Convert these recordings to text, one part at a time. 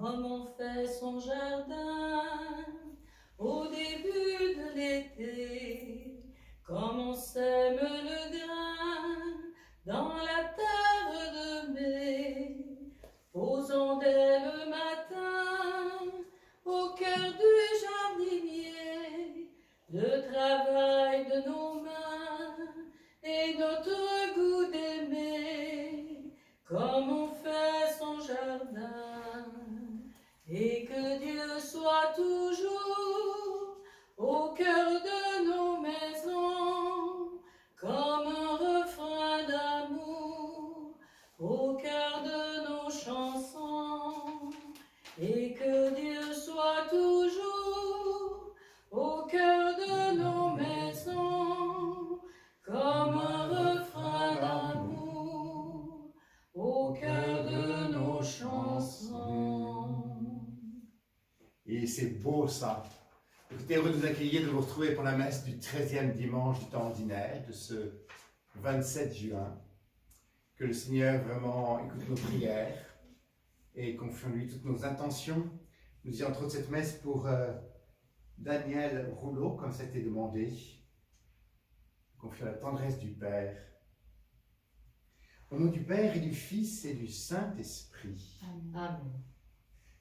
comme on fait son jardin au début de l'été, comme on sème le grain dans la terre de mai. Posons dès le matin au cœur du jardinier le travail de nos mains et notre goût d'aimer, comme on fait son jardin. Et que Dieu soit toujours au cœur de nos maisons, comme un refrain d'amour au cœur de nos chansons. Et que Dieu soit toujours au cœur de nos maisons, comme un refrain d'amour au cœur de nos chansons. Et c'est beau ça. Écoutez, heureux de vous accueillir, de vous retrouver pour la messe du 13e dimanche du temps ordinaire, de ce 27 juin. Que le Seigneur vraiment écoute nos prières et confie en lui toutes nos intentions. Nous y entrons de cette messe pour Daniel Rouleau, comme ça a été demandé. Confie la tendresse du Père. Au nom du Père et du Fils et du Saint-Esprit. Amen.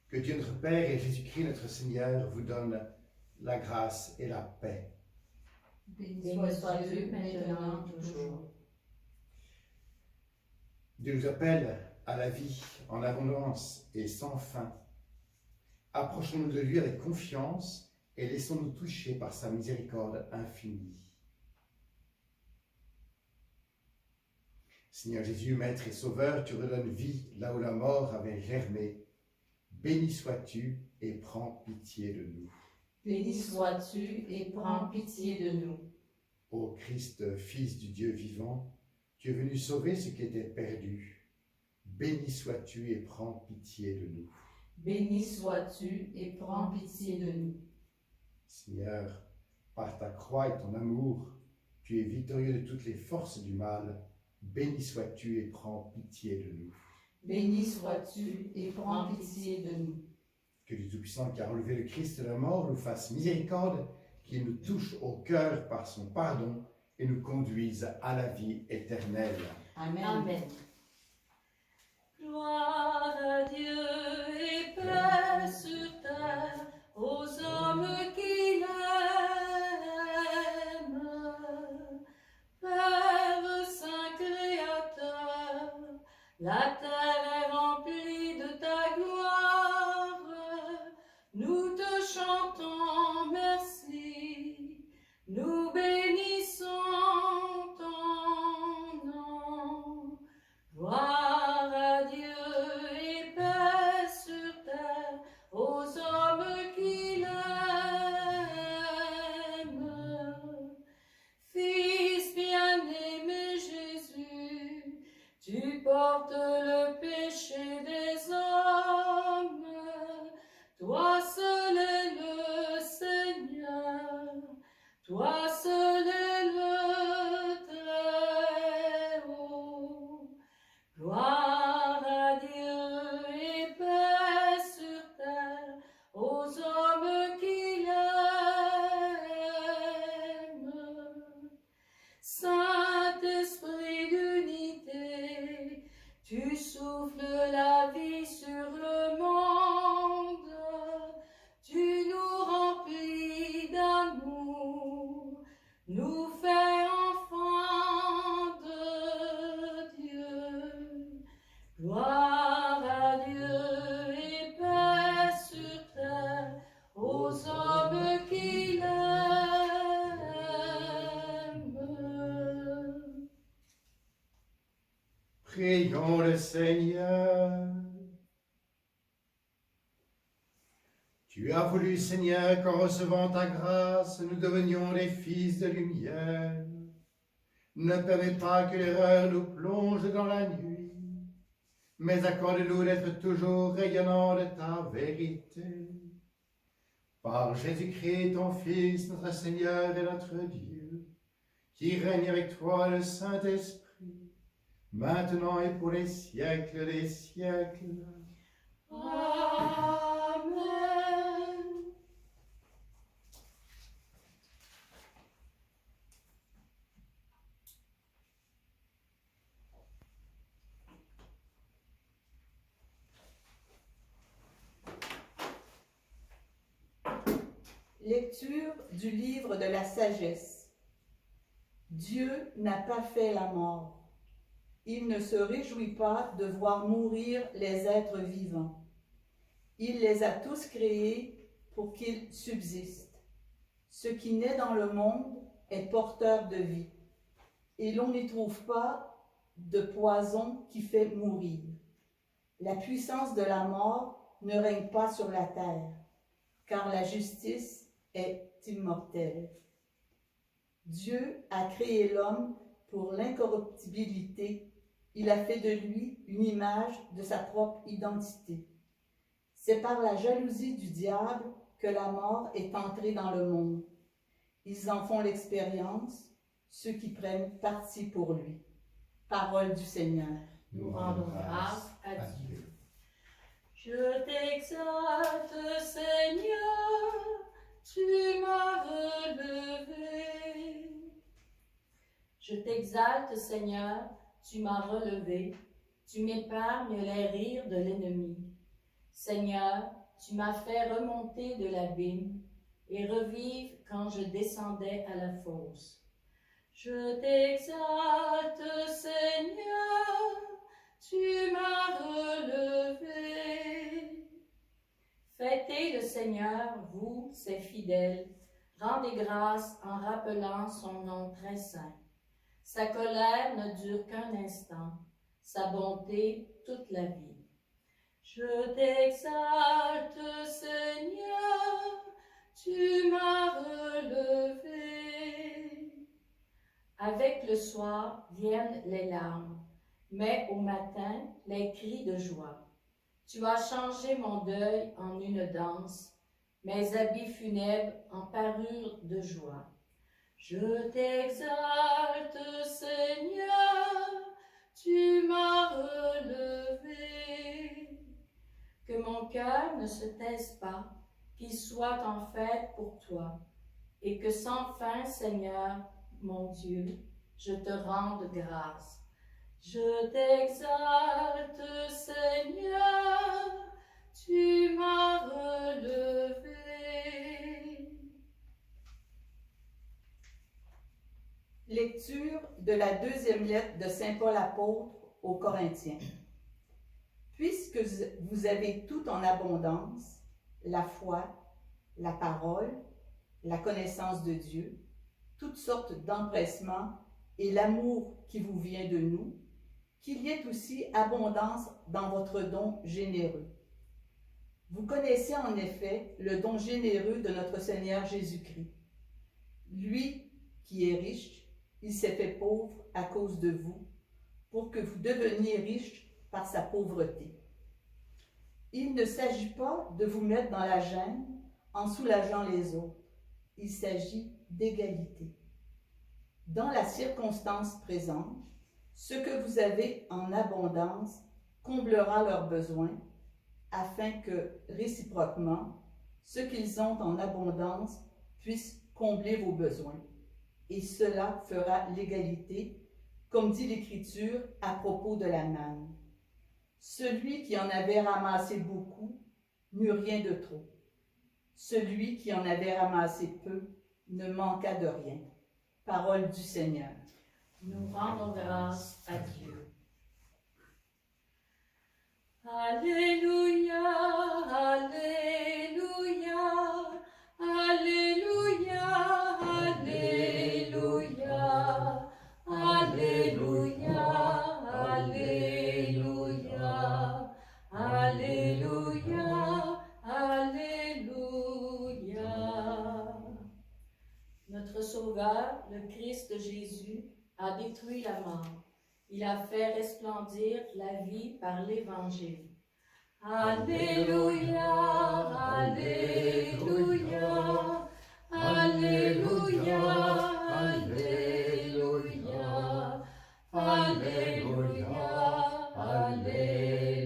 Que Dieu notre Père et Jésus-Christ notre Seigneur vous donne la grâce et la paix. Béni soit Dieu, maintenant, toujours. Dieu nous appelle à la vie en abondance et sans fin. Approchons-nous de lui avec confiance et laissons-nous toucher par sa miséricorde infinie. Seigneur Jésus, Maître et Sauveur, tu redonnes vie là où la mort avait germé. Béni sois-tu et prends pitié de nous. Béni sois-tu et prends pitié de nous. Ô Christ, Fils du Dieu vivant, tu es venu sauver ce qui était perdu. Béni sois-tu et prends pitié de nous. Béni sois-tu et prends pitié de nous. Seigneur, par ta croix et ton amour, tu es victorieux de toutes les forces du mal. Béni sois-tu et prends pitié de nous. Béni sois-tu et prends pitié de nous. Que Dieu Tout-Puissant qui a relevé le Christ de la mort nous fasse miséricorde, qu'il nous touche au cœur par son pardon et nous conduise à la vie éternelle. Amen. Amen. Gloire à Dieu et paix sur terre aux hommes qui l'aiment. Père Saint Créateur, la terre est remplie de ta gloire. Nous te chantons merci, nous bénissons ton nom. Gloire à Dieu et paix sur terre aux hommes qui l'aiment. Fils bien-aimé Jésus, tu portes le péché des hommes. Toi seul est le Seigneur, toi seul est le Très-Haut. Gloire à Dieu et paix sur terre aux hommes qui l'aiment. Saint-Esprit d'unité, tu souffles la vie sur le monde, tu nous remplis d'amour, nous fais enfants de Dieu. Gloire à Dieu et paix sur terre aux hommes qui l'aiment. Prions le Seigneur. Tu as voulu, Seigneur, qu'en recevant ta grâce, nous devenions des fils de lumière. Ne permets pas que l'erreur nous plonge dans la nuit, mais accorde-nous d'être toujours rayonnants de ta vérité. Par Jésus-Christ, ton Fils, notre Seigneur et notre Dieu, qui règne avec toi le Saint-Esprit, maintenant et pour les siècles des siècles. Amen. Lecture du livre de la sagesse. Dieu n'a pas fait la mort. Il ne se réjouit pas de voir mourir les êtres vivants. Il les a tous créés pour qu'ils subsistent. Ce qui naît dans le monde est porteur de vie, et l'on n'y trouve pas de poison qui fait mourir. La puissance de la mort ne règne pas sur la terre, car la justice est immortelle. Dieu a créé l'homme pour l'incorruptibilité. Il a fait de lui une image de sa propre identité. C'est par la jalousie du diable que la mort est entrée dans le monde. Ils en font l'expérience, ceux qui prennent parti pour lui. Parole du Seigneur. Nous rendons grâce à Dieu. Je t'exalte, Seigneur, tu m'as relevé. Je t'exalte, Seigneur, tu m'as relevé. Tu m'épargnes les rires de l'ennemi. Seigneur, tu m'as fait remonter de l'abîme et revivre quand je descendais à la fosse. Je t'exalte, Seigneur, tu m'as relevé. Fêtez le Seigneur, vous, ses fidèles. Rendez grâce en rappelant son nom très saint. Sa colère ne dure qu'un instant, sa bonté toute la vie. Je t'exalte, Seigneur, tu m'as relevé. Avec le soir viennent les larmes, mais au matin, les cris de joie. Tu as changé mon deuil en une danse, mes habits funèbres en parure de joie. Je t'exalte, Seigneur, tu m'as relevé. Que mon cœur ne se taise pas, qu'il soit en fête pour toi, et que sans fin, Seigneur, mon Dieu, je te rende grâce. Je t'exalte, Seigneur, tu m'as relevé. Lecture de la deuxième lettre de saint Paul apôtre aux Corinthiens. Puisque vous avez tout en abondance, la foi, la parole, la connaissance de Dieu, toutes sortes d'empressements et l'amour qui vous vient de nous, qu'il y ait aussi abondance dans votre don généreux. Vous connaissez en effet le don généreux de notre Seigneur Jésus-Christ. Lui qui est riche, il s'est fait pauvre à cause de vous, pour que vous deveniez riches par sa pauvreté. Il ne s'agit pas de vous mettre dans la gêne en soulageant les autres. Il s'agit d'égalité. Dans la circonstance présente, ce que vous avez en abondance comblera leurs besoins, afin que, réciproquement, ce qu'ils ont en abondance puisse combler vos besoins. Et cela fera l'égalité, comme dit l'Écriture à propos de la manne. Celui qui en avait ramassé beaucoup n'eut rien de trop. Celui qui en avait ramassé peu ne manqua de rien. Parole du Seigneur. Nous rendons grâce à Dieu. Alléluia, Alléluia, Alléluia, Alléluia, Alléluia, Alléluia, Alléluia, Alléluia. Notre Sauveur, le Christ Jésus, a détruit la mort. Il a fait resplendir la vie par l'Évangile. Alléluia, Alléluia, Alléluia, Alléluia, Alléluia, Alléluia,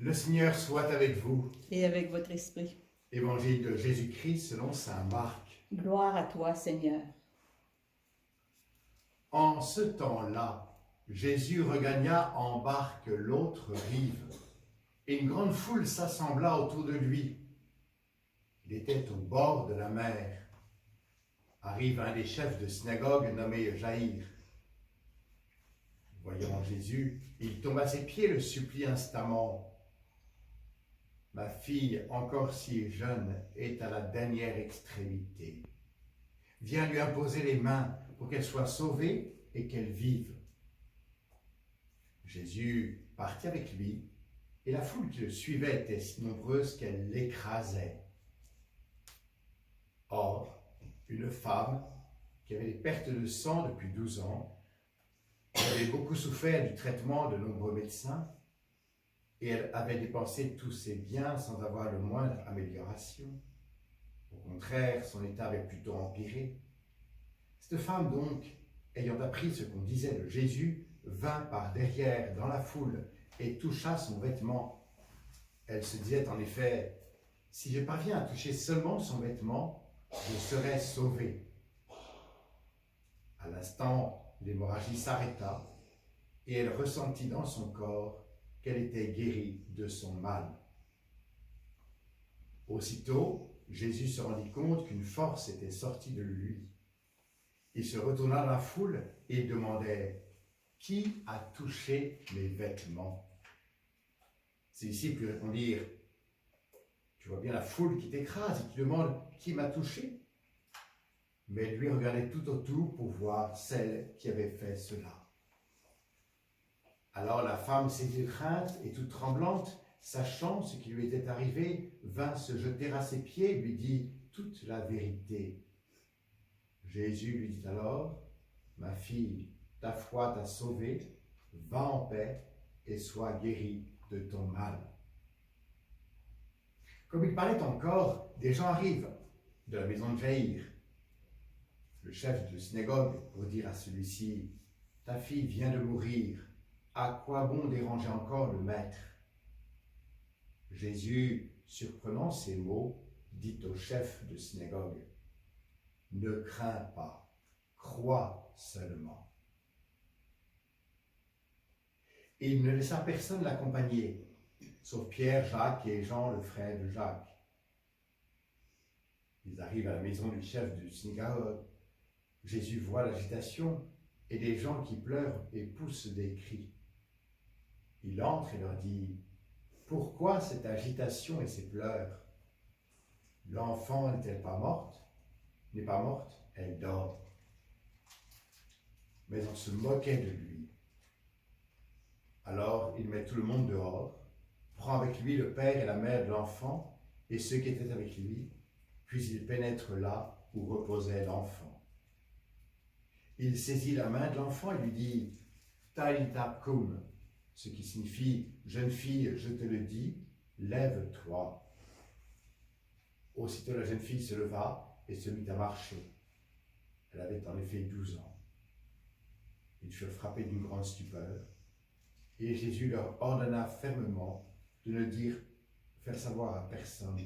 Le Seigneur soit avec vous. et avec votre esprit. Évangile de Jésus-Christ selon saint Marc. Gloire à toi, Seigneur. En ce temps-là, Jésus regagna en barque l'autre rive, et une grande foule s'assembla autour de lui. Il était au bord de la mer. Arrive un des chefs de synagogue nommé Jaïr. Voyant Jésus, il tombe à ses pieds et le supplie instamment. Ma fille, encore si jeune, est à la dernière extrémité. Viens lui imposer les mains pour qu'elle soit sauvée et qu'elle vive. Jésus partit avec lui, et la foule qui le suivait était si nombreuse qu'elle l'écrasait. Or, une femme qui avait des pertes de sang depuis 12 ans, elle avait beaucoup souffert du traitement de nombreux médecins, et elle avait dépensé tous ses biens sans avoir le moindre amélioration. Au contraire, son état avait plutôt empiré. Cette femme donc, ayant appris ce qu'on disait de Jésus, vint par derrière dans la foule et toucha son vêtement. Elle se disait en effet, « Si je parviens à toucher seulement son vêtement, je serai sauvée. » À l'instant, l'hémorragie s'arrêta et elle ressentit dans son corps qu'elle était guérie de son mal. Aussitôt, Jésus se rendit compte qu'une force était sortie de lui. Il se retourna dans la foule et demandait « Qui a touché mes vêtements ?» Ses disciples lui répondirent « Tu vois bien la foule qui t'écrase et tu demandes « Qui m'a touché ?» Mais lui regardait tout autour pour voir celle qui avait fait cela. Alors la femme, saisie de crainte et toute tremblante, sachant ce qui lui était arrivé, vint se jeter à ses pieds et lui dit toute la vérité. Jésus lui dit alors, « Ma fille, ta foi t'a sauvée, va en paix et sois guérie de ton mal. » Comme il parlait encore, des gens arrivent de la maison de Jaïr, le chef de synagogue, pour dire à celui-ci, « Ta fille vient de mourir. À quoi bon déranger encore le maître ?» Jésus, surprenant ces mots, dit au chef de synagogue, « Ne crains pas, crois seulement. » Et il ne laissa personne l'accompagner, sauf Pierre, Jacques et Jean, le frère de Jacques. Ils arrivent à la maison du chef de synagogue. Jésus voit l'agitation et des gens qui pleurent et poussent des cris. Il entre et leur dit, « Pourquoi cette agitation et ces pleurs? L'enfant n'est pas morte, elle dort. » Mais on se moquait de lui. Alors il met tout le monde dehors, prend avec lui le père et la mère de l'enfant et ceux qui étaient avec lui, puis il pénètre là où reposait l'enfant. Il saisit la main de l'enfant et lui dit, « Talita cum », ce qui signifie « Jeune fille, je te le dis, lève-toi ». Aussitôt la jeune fille se leva et se mit à marcher. Elle avait en effet 12 ans. Ils furent frappés d'une grande stupeur, et Jésus leur ordonna fermement de ne faire savoir à personne,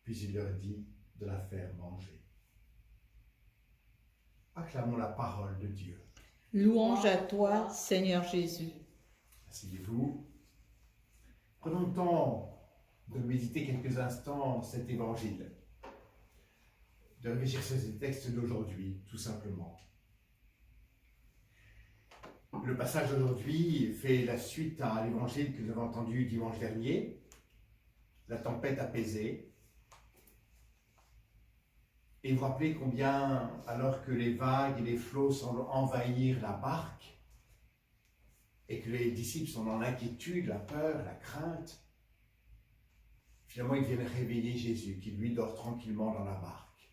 puis il leur dit de la faire manger. Acclamons la parole de Dieu. Louange à toi, Seigneur Jésus. Asseyez-vous. Prenons le temps de méditer quelques instants cet évangile, de réfléchir sur ces textes d'aujourd'hui, tout simplement. Le passage d'aujourd'hui fait la suite à l'évangile que nous avons entendu dimanche dernier, la tempête apaisée. Et vous rappelez combien, alors que les vagues et les flots semblent envahir la barque, et que les disciples sont dans l'inquiétude, la peur, la crainte, finalement ils viennent réveiller Jésus, qui lui dort tranquillement dans la barque.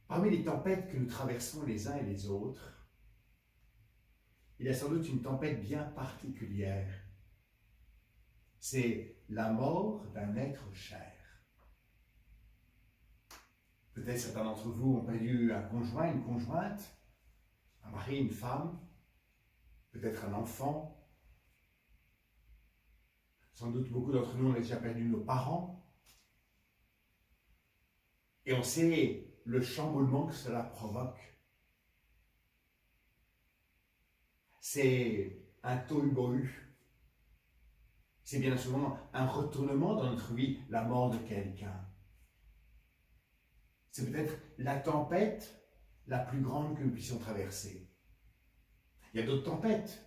Parmi les tempêtes que nous traversons les uns et les autres, il y a sans doute une tempête bien particulière. C'est la mort d'un être cher. Peut-être certains d'entre vous ont perdu un conjoint, une conjointe, Un mari, une femme, peut-être un enfant. Sans doute beaucoup d'entre nous, on a déjà perdu nos parents. Et on sait le chamboulement que cela provoque. C'est un tohu-bohu. C'est bien souvent un retournement dans notre vie, la mort de quelqu'un. C'est peut-être la tempête la plus grande que nous puissions traverser. Il y a d'autres tempêtes.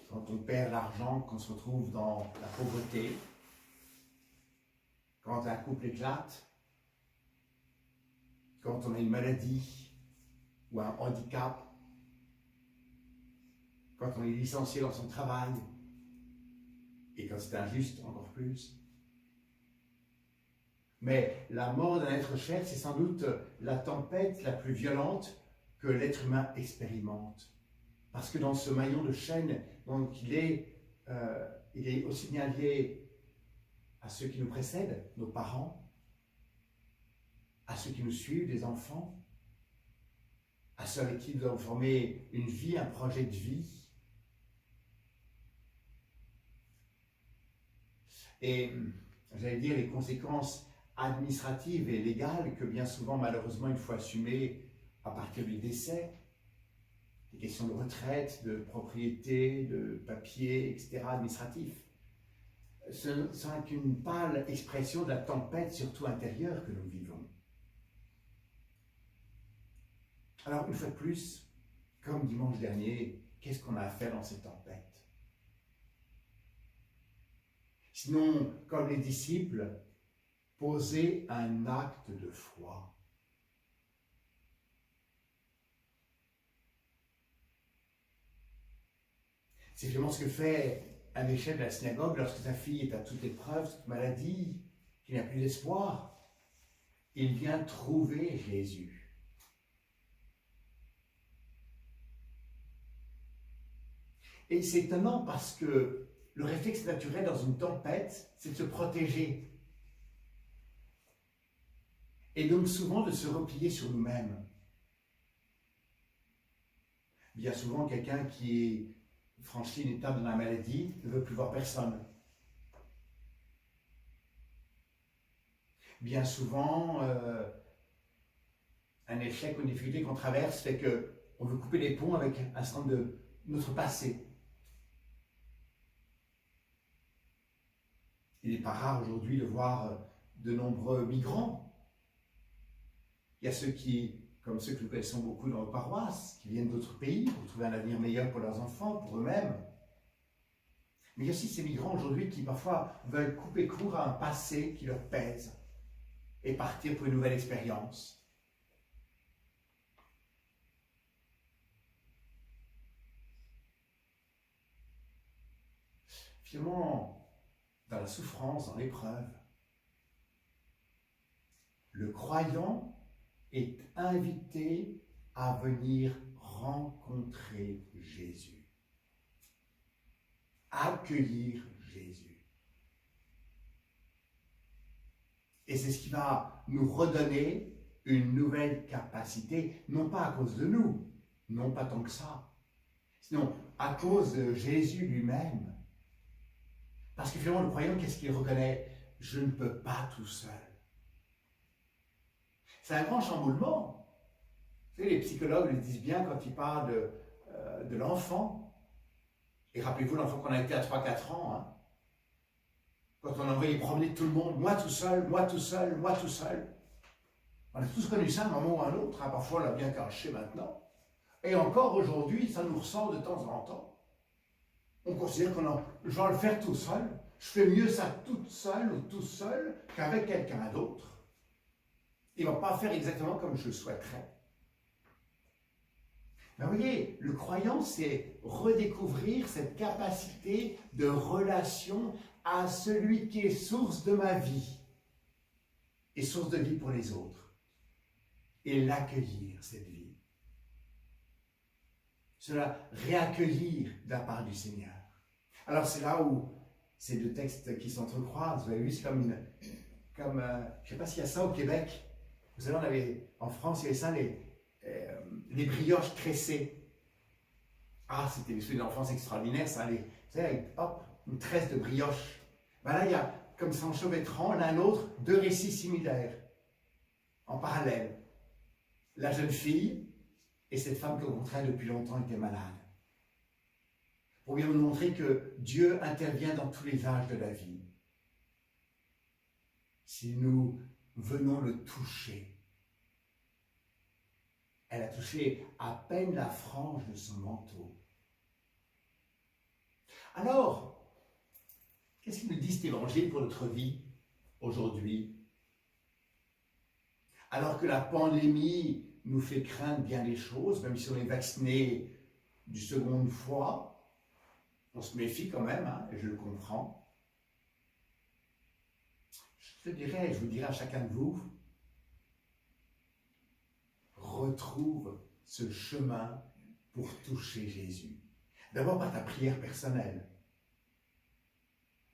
Quand on perd l'argent, qu'on se retrouve dans la pauvreté, quand un couple éclate, quand on a une maladie ou un handicap, quand on est licencié dans son travail, et quand c'est injuste, encore plus. Mais la mort d'un être cher, c'est sans doute la tempête la plus violente que l'être humain expérimente. Parce que dans ce maillon de chaîne, donc, il est aussi bien lié à ceux qui nous précèdent, nos parents, à ceux qui nous suivent, des enfants, à ceux avec qui nous avons formé une vie, un projet de vie. Et j'allais dire les conséquences administratives et légales que bien souvent, malheureusement, il faut assumer à partir du décès, des questions de retraite, de propriété, de papier, etc., administratifs. Ce n'est qu'une pâle expression de la tempête, surtout intérieure, que nous vivons. Alors, une fois de plus, comme dimanche dernier, qu'est-ce qu'on a à faire dans cette tempête? Sinon, comme les disciples, poser un acte de foi. C'est vraiment ce que fait un évêque de la synagogue lorsque sa fille est à toute épreuve, toute maladie, qu'il n'a plus d'espoir. Il vient trouver Jésus. Et c'est étonnant parce que le réflexe naturel dans une tempête, c'est de se protéger. Et donc souvent de se replier sur nous-mêmes. Bien souvent, quelqu'un qui franchit une étape dans la maladie ne veut plus voir personne. Bien souvent, un échec ou une difficulté qu'on traverse fait qu'on veut couper les ponts avec un certain nombre de notre passé. Il n'est pas rare aujourd'hui de voir de nombreux migrants. Il y a ceux qui, comme ceux que nous connaissons beaucoup dans nos paroisses, qui viennent d'autres pays pour trouver un avenir meilleur pour leurs enfants, pour eux-mêmes. Mais il y a aussi ces migrants aujourd'hui qui parfois veulent couper court à un passé qui leur pèse et partir pour une nouvelle expérience. Finalement, dans la souffrance, dans l'épreuve, le croyant est invité à venir rencontrer Jésus, accueillir Jésus. Et c'est ce qui va nous redonner une nouvelle capacité, non pas à cause de nous, non pas tant que ça, sinon à cause de Jésus lui-même. Parce que finalement, le croyant, qu'est-ce qu'il reconnaît? Je ne peux pas tout seul. C'est un grand chamboulement. Vous savez, les psychologues le disent bien quand ils parlent de l'enfant. Et rappelez-vous l'enfant qu'on a été à 3-4 ans. Hein, quand on a envoyé promener tout le monde, moi tout seul, moi tout seul, moi tout seul. On a tous connu ça à un moment ou à un autre. Hein, parfois, on l'a bien caché maintenant. Et encore aujourd'hui, ça nous ressort de temps en temps. On considère je vais le faire tout seul. Je fais mieux ça toute seule ou tout seul qu'avec quelqu'un d'autre. Il ne va pas faire exactement comme je le souhaiterais. Mais vous voyez, le croyant, c'est redécouvrir cette capacité de relation à celui qui est source de ma vie et source de vie pour les autres. Et l'accueillir, cette vie. Cela réaccueillir de la part du Seigneur. Alors c'est là où ces deux textes qui s'entrecroisent, vous avez vu, c'est comme je ne sais pas s'il y a ça au Québec. Vous savez, en France, il y avait ça, les brioches tressées. Ah, c'était des souvenirs d'enfance extraordinaires, ça allait. Vous savez, avec, hop, une tresse de brioche. Ben là, il y a, comme ça, enchevêtrant l'un l'autre, deux récits similaires, en parallèle. La jeune fille et cette femme que rencontrait depuis longtemps était malade. Pour bien nous montrer que Dieu intervient dans tous les âges de la vie. Si nous venons le toucher, elle a touché à peine la frange de son manteau. Alors, qu'est-ce qu'il nous dit cet évangile pour notre vie aujourd'hui? Alors que la pandémie nous fait craindre bien des choses, même si on est vacciné du seconde fois, on se méfie quand même, hein, et je le comprends. Je vous dirais à chacun de vous, retrouve ce chemin pour toucher Jésus. D'abord par ta prière personnelle,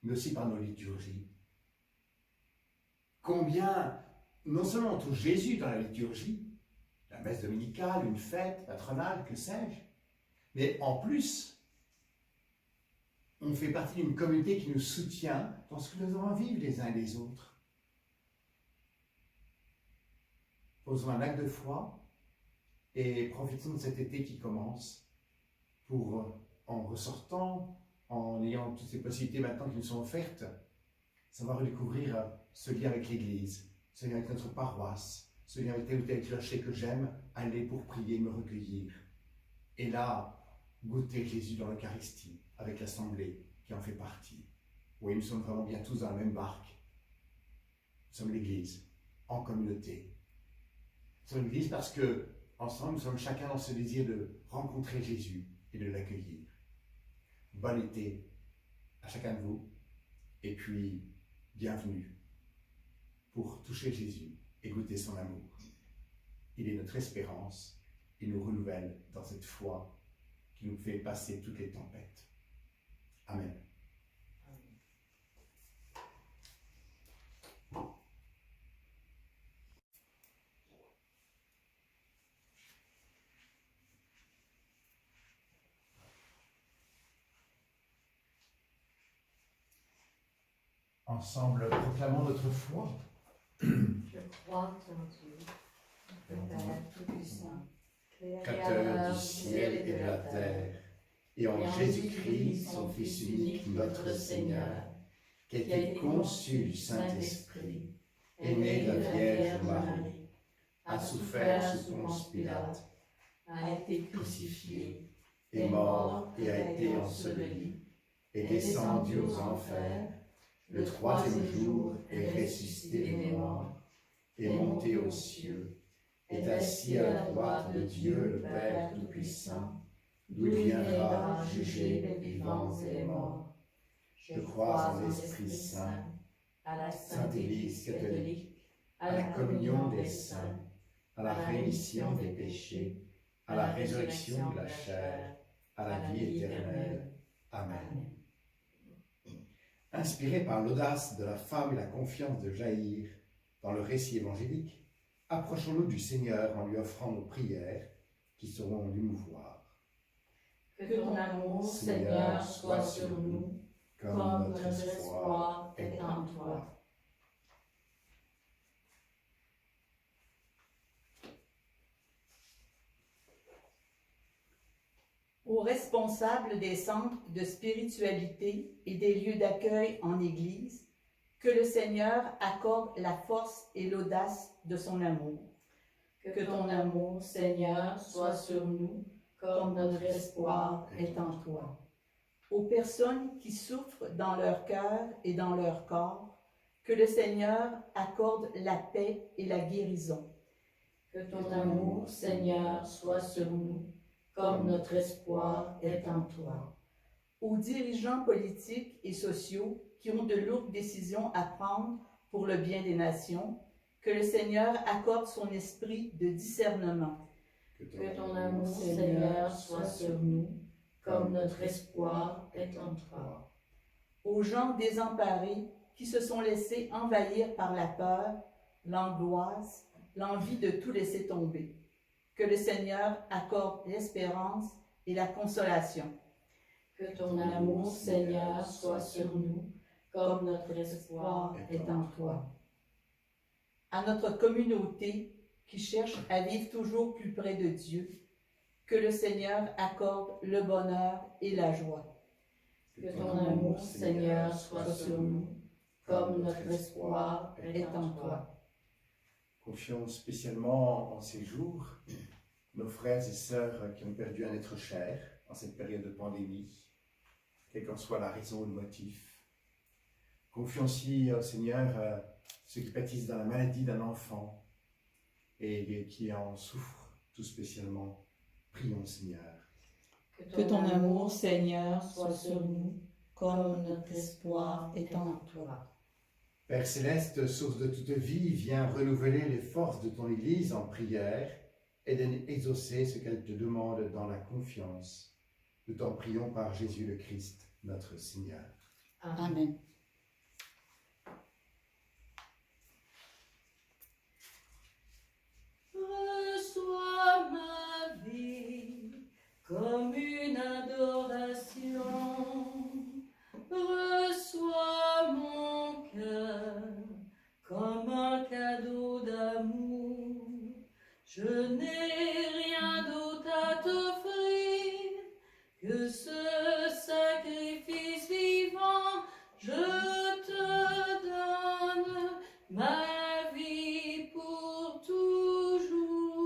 mais aussi par nos liturgies. Combien, non seulement on touche Jésus dans la liturgie, la messe dominicale, une fête patronale, que sais-je, mais en plus, on fait partie d'une communauté qui nous soutient dans ce que nous avons à vivre les uns et les autres. Posons un acte de foi et profitons de cet été qui commence pour, en ressortant, en ayant toutes ces possibilités maintenant qui nous sont offertes, savoir redécouvrir ce lien avec l'Église, ce lien avec notre paroisse, ce lien avec tel ou tel clocher que j'aime aller pour prier, me recueillir. Et là, goûter Jésus dans l'Eucharistie, avec l'Assemblée qui en fait partie. Oui, nous sommes vraiment bien tous dans la même barque. Nous sommes l'Église, en communauté. Nous sommes l'Église parce que, ensemble, nous sommes chacun dans ce désir de rencontrer Jésus et de l'accueillir. Bon été à chacun de vous, et puis bienvenue pour toucher Jésus et goûter son amour. Il est notre espérance, il nous renouvelle dans cette foi qui nous fait passer toutes les tempêtes. Amen. Ensemble, proclamons notre foi. Je crois en Dieu, le Père Tout-Puissant, Créateur du ciel et de la terre, et en Jésus-Christ, son Fils unique, notre Seigneur, qui a été conçu du Saint-Esprit, est né de la Vierge Marie, a souffert sous Ponce Pilate, a été crucifié, est mort et a été enseveli, est descendu aux enfers, le troisième jour est ressuscité des morts, est monté aux cieux, est assis à la droite de Dieu le Père Tout-Puissant, d'où il viendra juger les vivants et les morts. Je crois en l'Esprit Saint, à la Sainte Église catholique, à la communion des saints, à la rémission des péchés, à la résurrection de la chair, à la vie éternelle. Amen. Inspiré par l'audace de la femme et la confiance de Jaïr dans le récit évangélique, approchons-nous du Seigneur en lui offrant nos prières qui sauront l'émouvoir. Que ton amour, Seigneur, soit sur nous, comme notre espoir est en toi. Aux responsables des centres de spiritualité et des lieux d'accueil en Église, que le Seigneur accorde la force et l'audace de son amour. Que ton amour, Seigneur, soit sur nous, comme notre espoir est en toi. Aux personnes qui souffrent dans leur cœur et dans leur corps, que le Seigneur accorde la paix et la guérison. Que ton amour, Seigneur, soit sur nous, comme notre espoir est en toi. Aux dirigeants politiques et sociaux qui ont de lourdes décisions à prendre pour le bien des nations, que le Seigneur accorde son esprit de discernement. Que ton amour, Seigneur, soit sur nous, comme notre espoir est en toi. Aux gens désemparés qui se sont laissés envahir par la peur, l'angoisse, l'envie de tout laisser tomber. Que le Seigneur accorde l'espérance et la consolation. Que ton amour, Seigneur, soit sur nous, comme notre espoir est en toi. À notre communauté qui cherche à vivre toujours plus près de Dieu, que le Seigneur accorde le bonheur et la joie. Que ton amour, Seigneur, soit sur nous, comme notre espoir est en toi. Confions spécialement en ces jours nos frères et sœurs qui ont perdu un être cher en cette période de pandémie, quelle qu'en soit la raison ou le motif. Confions aussi au Seigneur ceux qui pâtissent dans la maladie d'un enfant et qui en souffrent tout spécialement. Prions, Seigneur. Que ton amour, Seigneur, soit sur nous, comme notre espoir est en toi. Père céleste, source de toute vie, viens renouveler les forces de ton Église en prière et d'exaucer ce qu'elle te demande dans la confiance. Nous t'en prions par Jésus le Christ, notre Seigneur. Amen. Reçois ma vie comme une adoration. Reçois mon cœur comme un cadeau d'amour. Je n'ai rien d'autre à t'offrir que ce sacrifice vivant. Je te donne ma vie pour toujours.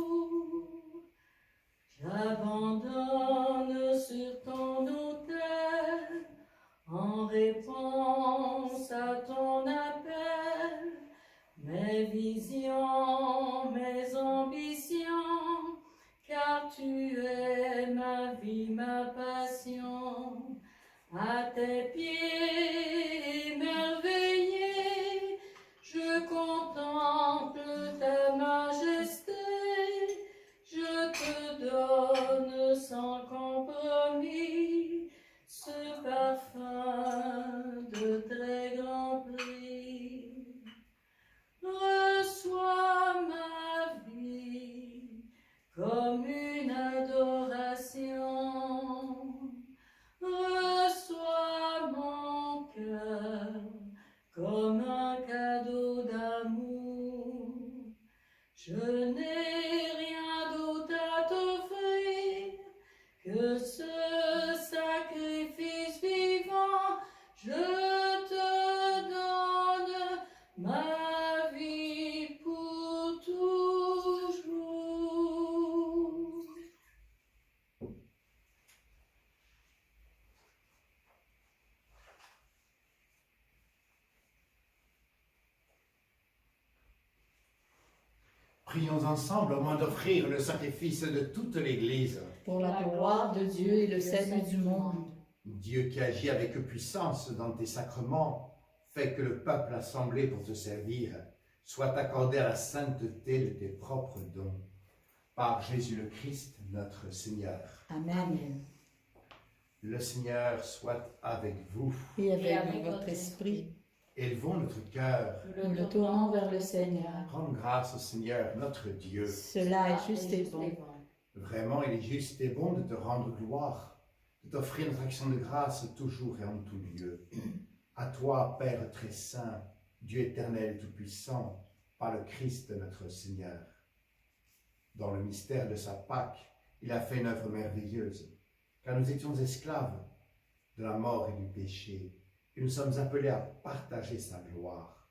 J'abandonne sur ton autel en réponse à ton appel mes visions, mes ambitions, car tu es ma vie, ma passion. À tes pieds émerveillés, je contemple ta majesté. Je te donne sans compromis ce parfum de très grand prix. Reçois ma vie comme une adoration. Reçois mon cœur comme un cadeau d'amour. Je n'ai rien d'autre à t'offrir que ce sacrifice vivant. Je te donne ma vie pour toujours. Prions ensemble au moins d'offrir le sacrifice de toute l'Église. Pour la gloire de Dieu et le salut du monde. Dieu qui agit avec puissance dans tes sacrements, fait que le peuple assemblé pour te servir soit accordé à la sainteté de tes propres dons. Par Jésus le Christ, notre Seigneur. Amen. Le Seigneur soit avec vous. Et avec votre esprit, Élevons notre cœur. nous le tournons vers le Seigneur. Rendons grâce au Seigneur, notre Dieu. Cela est juste et bon. Vraiment, il est juste et bon de te rendre gloire, de t'offrir notre action de grâce toujours et en tout lieu. À toi, Père très saint, Dieu éternel et tout-puissant, par le Christ notre Seigneur. Dans le mystère de sa Pâque, il a fait une œuvre merveilleuse, car nous étions esclaves de la mort et du péché, et nous sommes appelés à partager sa gloire.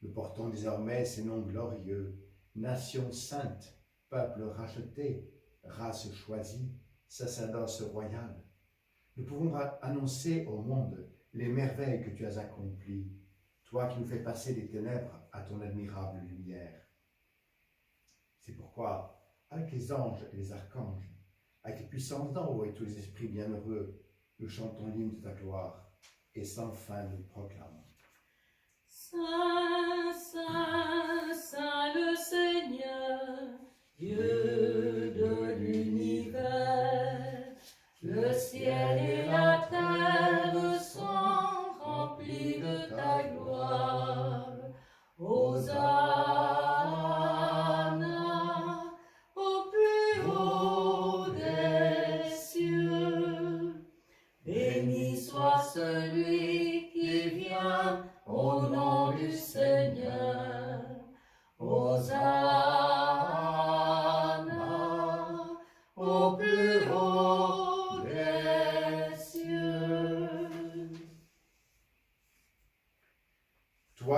Nous portons désormais ces noms glorieux, nation sainte, peuple racheté, race choisie, sacerdoce royal. Nous pouvons annoncer au monde les merveilles que tu as accomplies, toi qui nous fais passer des ténèbres à ton admirable lumière. C'est pourquoi, avec les anges et les archanges, avec les puissances d'en haut et tous les esprits bienheureux, nous chantons l'hymne de ta gloire, et sans fin nous proclamons. Saint, Saint, Saint le Seigneur, Dieu de l'univers, le ciel et la terre sont remplis de ta gloire. Hosanna au plus haut des cieux.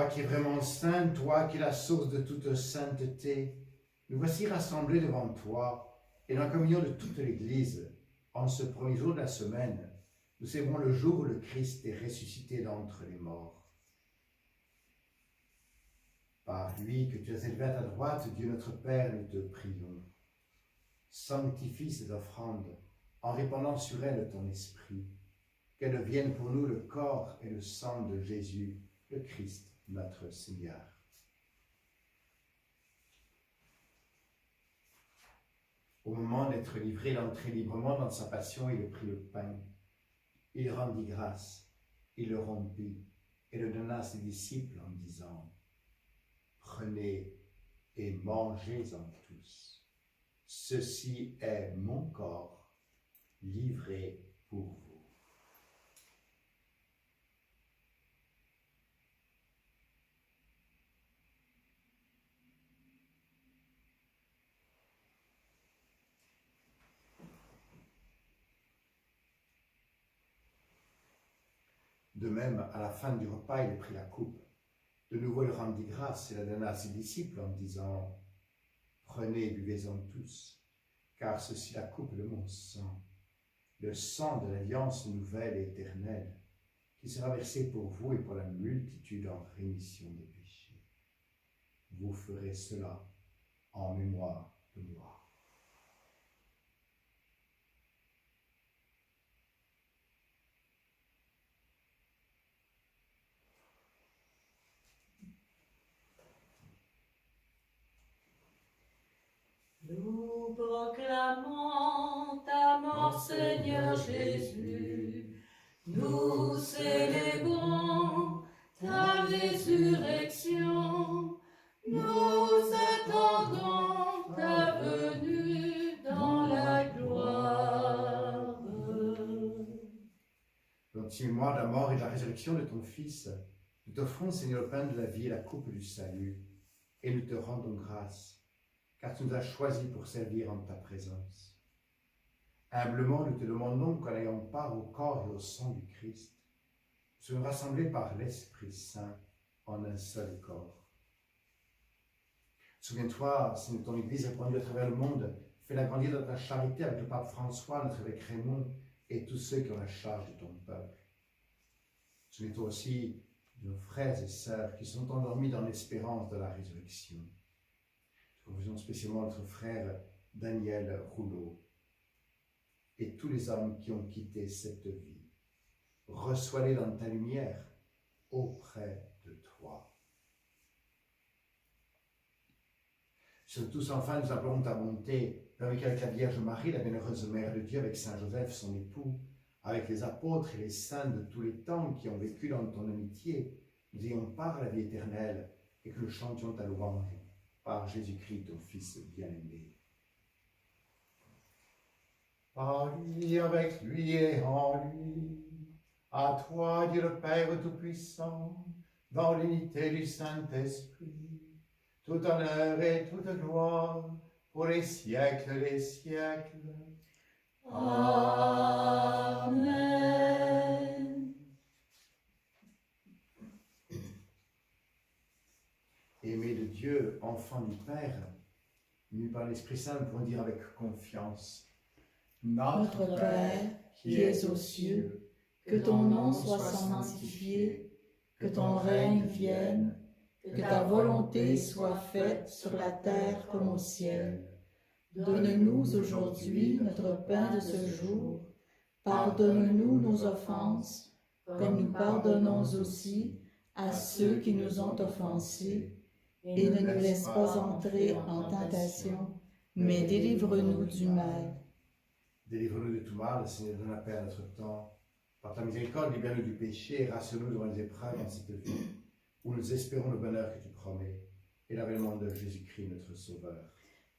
Toi qui es vraiment saint, toi qui es la source de toute sainteté, nous voici rassemblés devant toi et dans la communion de toute l'Église, en ce premier jour de la semaine, nous célébrons le jour où le Christ est ressuscité d'entre les morts. Par lui que tu as élevé à ta droite, Dieu notre Père, nous te prions. Sanctifie ces offrandes en répandant sur elles ton esprit, qu'elles deviennent pour nous le corps et le sang de Jésus, le Christ, notre Seigneur. Au moment d'être livré, d'entrer librement dans sa passion, il prit le pain. Il rendit grâce, il le rompit et le donna à ses disciples en disant « Prenez et mangez-en tous. Ceci est mon corps livré pour vous. » De même, à la fin du repas, il prit la coupe. De nouveau, il rendit grâce et la donna à ses disciples en disant « Prenez et buvez-en tous, car ceci est la coupe de mon sang, le sang de l'alliance nouvelle et éternelle, qui sera versé pour vous et pour la multitude en rémission des péchés. Vous ferez cela en mémoire de moi. » Nous proclamons ta mort, Seigneur Jésus. Nous célébrons ta résurrection. Nous attendons ta venue dans la gloire. Dans le mémoire de la mort et de la résurrection de ton Fils, nous t'offrons, Seigneur, le pain de la vie et la coupe du salut, et nous te rendons grâce, car tu nous as choisis pour servir en ta présence. Humblement, nous te demandons qu'en ayant part au corps et au sang du Christ, nous soyons rassemblés par l'Esprit Saint en un seul corps. Souviens-toi, Seigneur, ton Église répandue à travers le monde, fais-la grandir dans ta charité avec le pape François, notre évêque Raymond, et tous ceux qui ont la charge de ton peuple. Souviens-toi aussi de nos frères et sœurs qui sont endormis dans l'espérance de la résurrection. Nous faisons spécialement notre frère Daniel Rouleau et tous les hommes qui ont quitté cette vie. Reçois-les dans ta lumière auprès de toi. Sur tous, enfin, nous implorons ta bonté, avec la Vierge Marie, la bienheureuse Mère de Dieu, avec Saint Joseph, son époux, avec les apôtres et les saints de tous les temps qui ont vécu dans ton amitié, nous ayons part à la vie éternelle et que nous chantions ta louange par Jésus-Christ, ton Fils bien-aimé. Par lui, avec lui et en lui, à toi, Dieu le Père Tout-Puissant, dans l'unité du Saint-Esprit, tout honneur et toute gloire pour les siècles des siècles. Amen. Aimé de Dieu, enfant du Père, mu par l'Esprit Saint, nous pouvons dire avec confiance: Notre Père, qui es aux cieux, que ton nom soit sanctifié, que ton règne vienne, que ta volonté soit faite sur la terre comme au ciel. Donne-nous aujourd'hui notre pain de ce jour. Pardonne-nous nos offenses, comme nous pardonnons aussi à ceux qui nous ont offensés. Et ne nous laisse pas entrer en tentation, mais délivre-nous du mal. Délivre-nous de tout mal, Seigneur, donne la paix à notre temps. Par ta miséricorde, libère-nous du péché et rassure-nous devant les épreuves dans cette vie, où nous espérons le bonheur que tu promets et l'avènement de Jésus-Christ, notre Sauveur.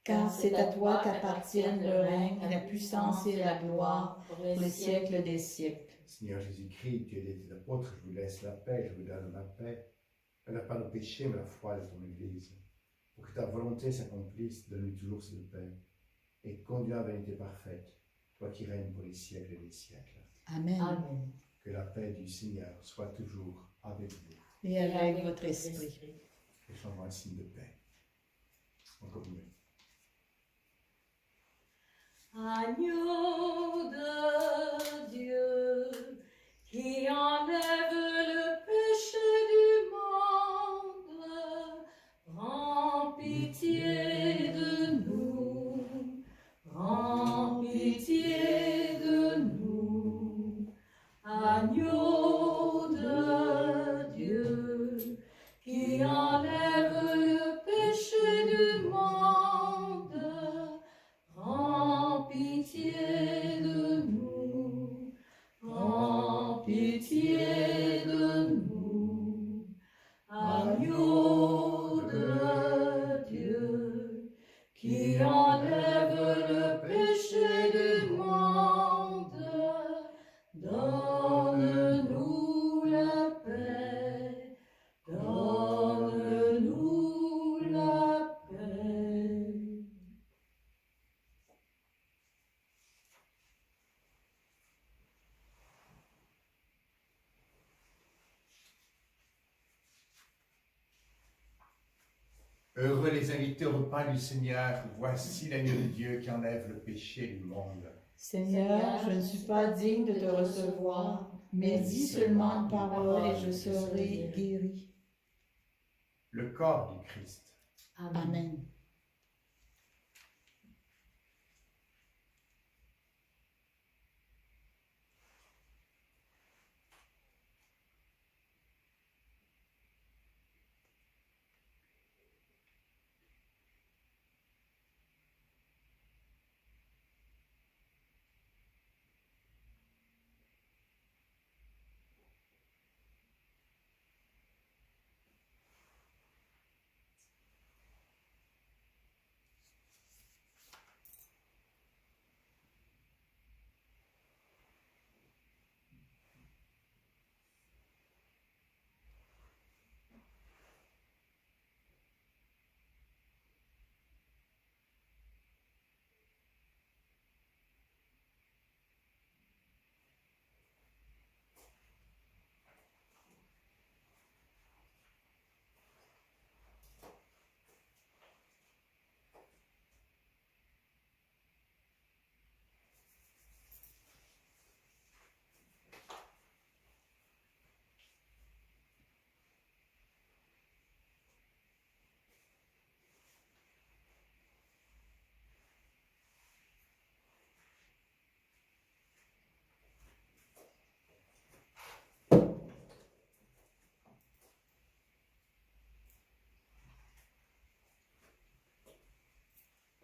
Car c'est à toi qu'appartiennent le règne, la puissance et la gloire pour les siècles des siècles. Seigneur Jésus-Christ, tu es dit tes apôtres, je vous laisse la paix, je vous donne ma paix. Ne lève pas nos péchés, mais la foi de ton Église. Pour que ta volonté s'accomplisse, donne-nous toujours cette paix et conduis à la vérité parfaite, toi qui règnes pour les siècles et les siècles. Amen. Amen. Que la paix du Seigneur soit toujours avec vous. et avec votre esprit. Échangeons un signe de paix. Encore mieux. Agneau de Dieu, qui enlève le péché du monde, prends pitié de nous, prends pitié de nous. Agneau de Dieu, qui enlève le péché du monde, prends pitié de nous, prends pitié de nous. Agneau de Dieu, qui enlève le péché du monde, donne-nous la paix, donne-nous la paix. Heureux les invités au repas du Seigneur, voici l'agneau de Dieu qui enlève le péché du monde. Seigneur, je ne suis pas digne de te recevoir, mais dis seulement une parole et je serai guéri. Le corps du Christ. Amen.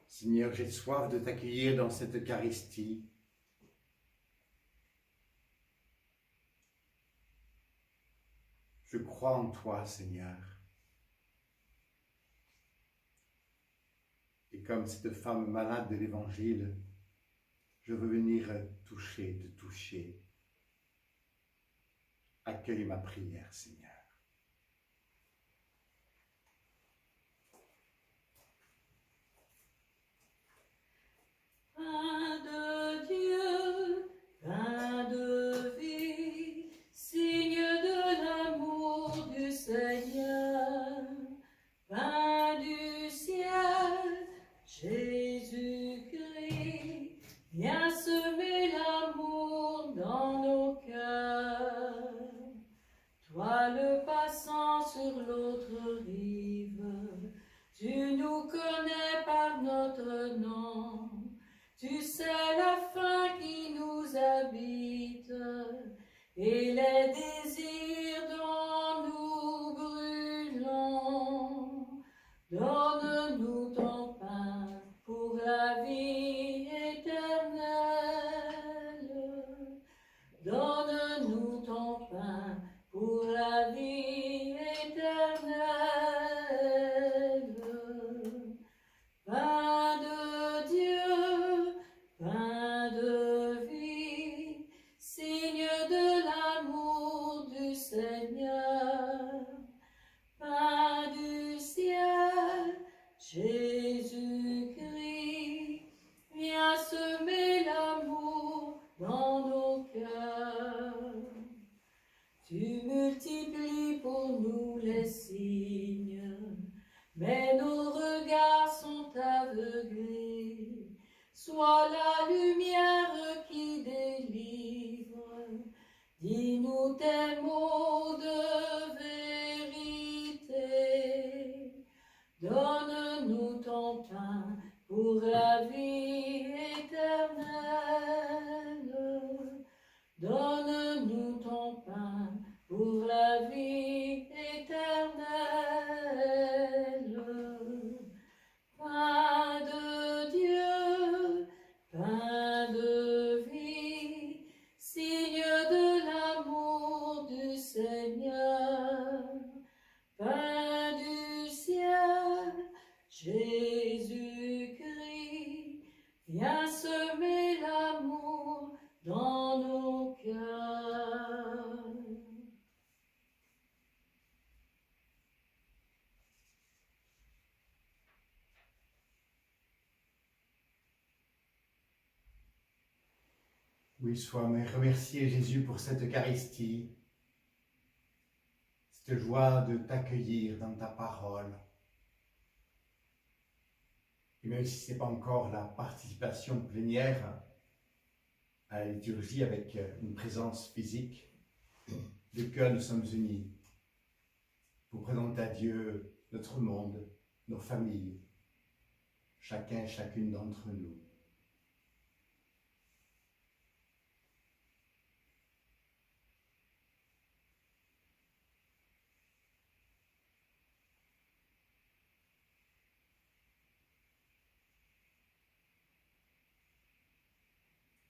Seigneur, j'ai soif de t'accueillir dans cette Eucharistie. Je crois en toi, Seigneur. Et comme cette femme malade de l'Évangile, je veux venir te toucher. Accueille ma prière, Seigneur. Pain de Dieu, pain de vie, signe de l'amour du Seigneur, pain du ciel, Jésus-Christ, viens semer l'amour dans nos cœurs. Toi le passant sur l'autre rive, tu nous connais par notre nom. Tu sais la faim qui nous habite et les désirs dont nous brûlons. Donne-nous ton pain pour la vie éternelle. Donne-nous ton pain pour la vie éternelle. Pain de Dieu, pain de vie, signe de l'amour signes, mais nos regards sont aveuglés. Sois la lumière qui délivre, dis-nous tes mots de vérité. Donne-nous ton pain pour la vie éternelle. Donne-nous ton pain pour la vie éternelle. Pain de Dieu, pain de vie, signe de l'amour du Seigneur. Pain du ciel, Jésus-Christ, viens semer l'amour dans nos cœurs. Oui, sois remercié Jésus pour cette Eucharistie, cette joie de t'accueillir dans ta parole. Et même si ce n'est pas encore la participation plénière à la liturgie avec une présence physique, de cœur nous sommes unis pour présenter à Dieu notre monde, nos familles, chacun et chacune d'entre nous.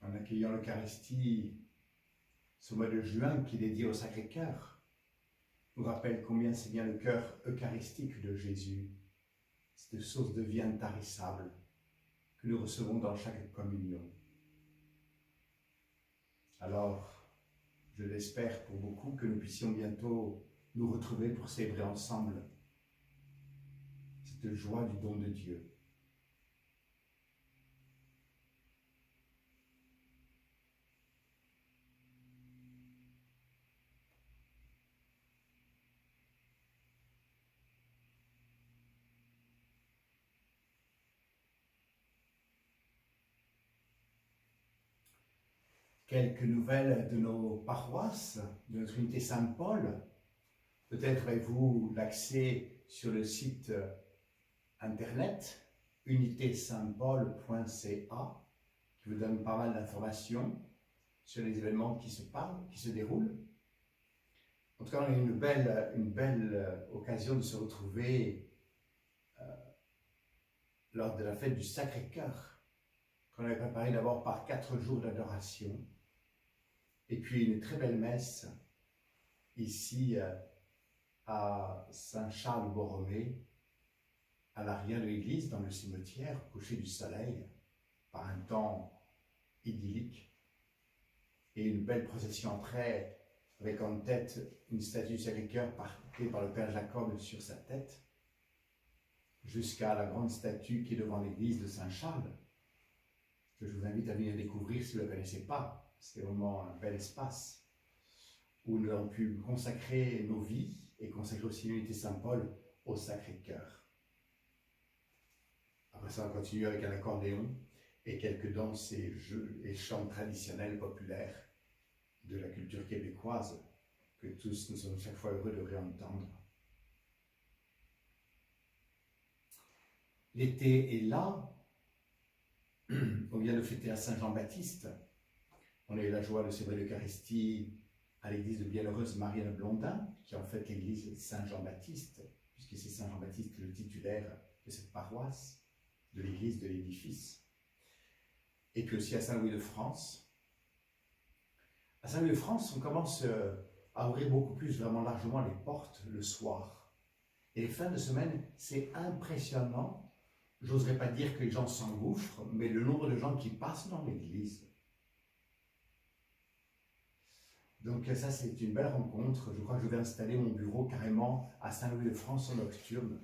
En accueillant l'Eucharistie, ce mois de juin qui est dédié au Sacré-Cœur, nous rappelle combien c'est bien le cœur eucharistique de Jésus, cette source de vie intarissable que nous recevons dans chaque communion. Alors, je l'espère pour beaucoup que nous puissions bientôt nous retrouver pour célébrer ensemble cette joie du don de Dieu. Quelques nouvelles de nos paroisses, de notre unité Saint-Paul. Peut-être avez-vous l'accès sur le site internet unitésaintpaul.ca qui vous donne pas mal d'informations sur les événements qui se déroulent. En tout cas, on a une belle occasion de se retrouver lors de la fête du Sacré-Cœur, qu'on avait préparée d'abord par 4 jours d'adoration. Et puis une très belle messe ici à Saint-Charles-Borromée, à l'arrière de l'église, dans le cimetière, au coucher du soleil, par un temps idyllique. Et une belle procession après, avec en tête une statue du Sacré-Cœur portée par le Père Jacob sur sa tête, jusqu'à la grande statue qui est devant l'église de Saint-Charles, que je vous invite à venir découvrir si vous ne la connaissez pas. C'est vraiment un bel espace où nous avons pu consacrer nos vies et consacrer aussi l'unité Saint-Paul au Sacré-Cœur. Après ça, on continue avec un accordéon et quelques danses et jeux et chants traditionnels populaires de la culture québécoise que tous nous sommes chaque fois heureux de réentendre. L'été est là. On vient de fêter à Saint-Jean-Baptiste. On a eu la joie de célébrer l'Eucharistie à l'église de Bienheureuse Marianne Blondin, qui est en fait l'église Saint-Jean-Baptiste, puisque c'est Saint-Jean-Baptiste le titulaire de cette paroisse, de l'église de l'édifice. Et puis aussi à Saint-Louis-de-France. À Saint-Louis-de-France, on commence à ouvrir beaucoup plus, vraiment largement, les portes le soir. Et les fins de semaine, c'est impressionnant. J'oserais pas dire que les gens s'engouffrent, mais le nombre de gens qui passent dans l'église. Donc ça, c'est une belle rencontre. Je crois que je vais installer mon bureau carrément à Saint-Louis-de-France en nocturne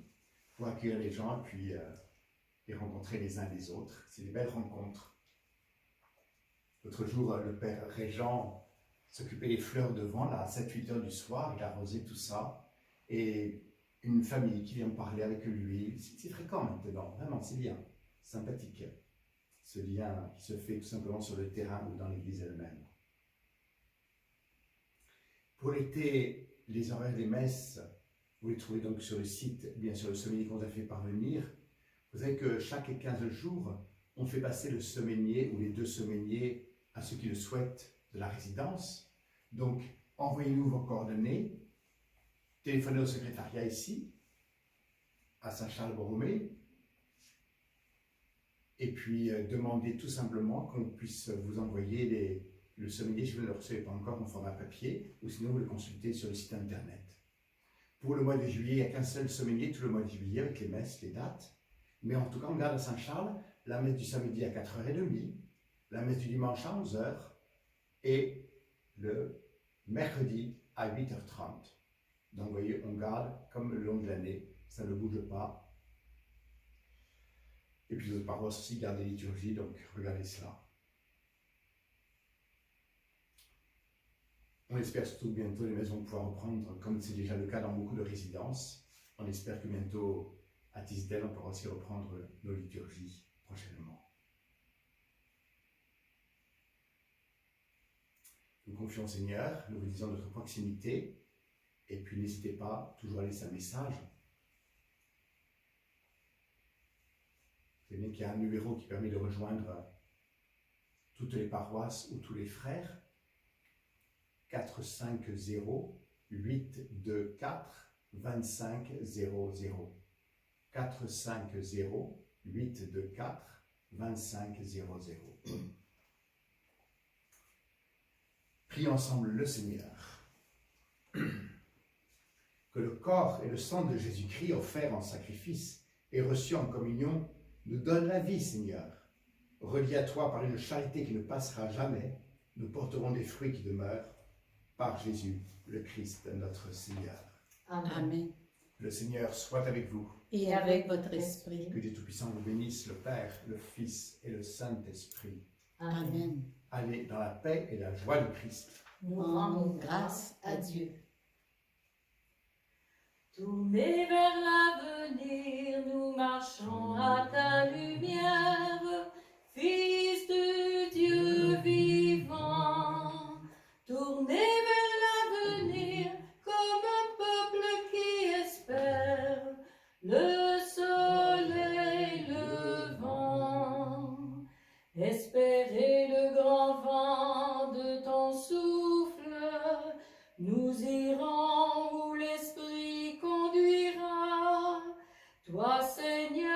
pour accueillir les gens et puis les rencontrer les uns les autres. C'est des belles rencontres. L'autre jour, le père Régent s'occupait des fleurs devant, là, à 7-8 heures du soir, il arrosait tout ça. Et une famille qui vient me parler avec lui. C'est fréquent maintenant, vraiment, c'est bien, sympathique. Ce lien qui se fait tout simplement sur le terrain ou dans l'église elle-même. Pour l'été, les horaires des messes, vous les trouvez donc sur le site, bien sûr, le sommelier qu'on a fait parvenir. Vous savez que chaque 15 jours, on fait passer le semainier ou les 2 semainiers à ceux qui le souhaitent de la résidence. Donc, envoyez-nous vos coordonnées, téléphonez au secrétariat ici, à Saint-Charles-Borromée, et puis demandez tout simplement qu'on puisse vous envoyer le sommelier, si vous ne le recevez pas encore en format papier, ou sinon vous le consultez sur le site internet. Pour le mois de juillet, il n'y a qu'un seul sommelier tout le mois de juillet avec les messes, les dates. Mais en tout cas, on garde à Saint-Charles la messe du samedi à 4h30, la messe du dimanche à 11h et le mercredi à 8h30. Donc vous voyez, on garde comme le long de l'année, ça ne bouge pas. Et puis les autres paroisses aussi gardent les liturgies, donc regardez cela. On espère surtout que bientôt les messes vont pouvoir reprendre, comme c'est déjà le cas dans beaucoup de résidences. On espère que bientôt, à Tisdale, on pourra aussi reprendre nos liturgies prochainement. Nous confions au Seigneur, nous vous disons notre proximité, et puis n'hésitez pas toujours à laisser un message. Vous savez bien qu'il y a un numéro qui permet de rejoindre toutes les paroisses ou tous les frères. 450-824-2500. 450-824-2500. Prions ensemble le Seigneur. Que le corps et le sang de Jésus-Christ offert en sacrifice et reçu en communion nous donne la vie, Seigneur. Reliés à toi par une charité qui ne passera jamais, nous porterons des fruits qui demeurent par Jésus, le Christ, notre Seigneur. Amen. Le Seigneur soit avec vous. Et avec votre esprit. Que Dieu Tout-Puissant vous bénisse, le Père, le Fils et le Saint-Esprit. Amen. Allez dans la paix et la joie du Christ. Nous rendons grâce à Dieu. Tournés vers l'avenir, nous marchons à ta lumière, Fils de Dieu vivant. Tournés vers l'avenir, comme un peuple qui espère le soleil levant. Espérer le grand vent de ton souffle, nous irons où l'Esprit conduira. Toi, Seigneur,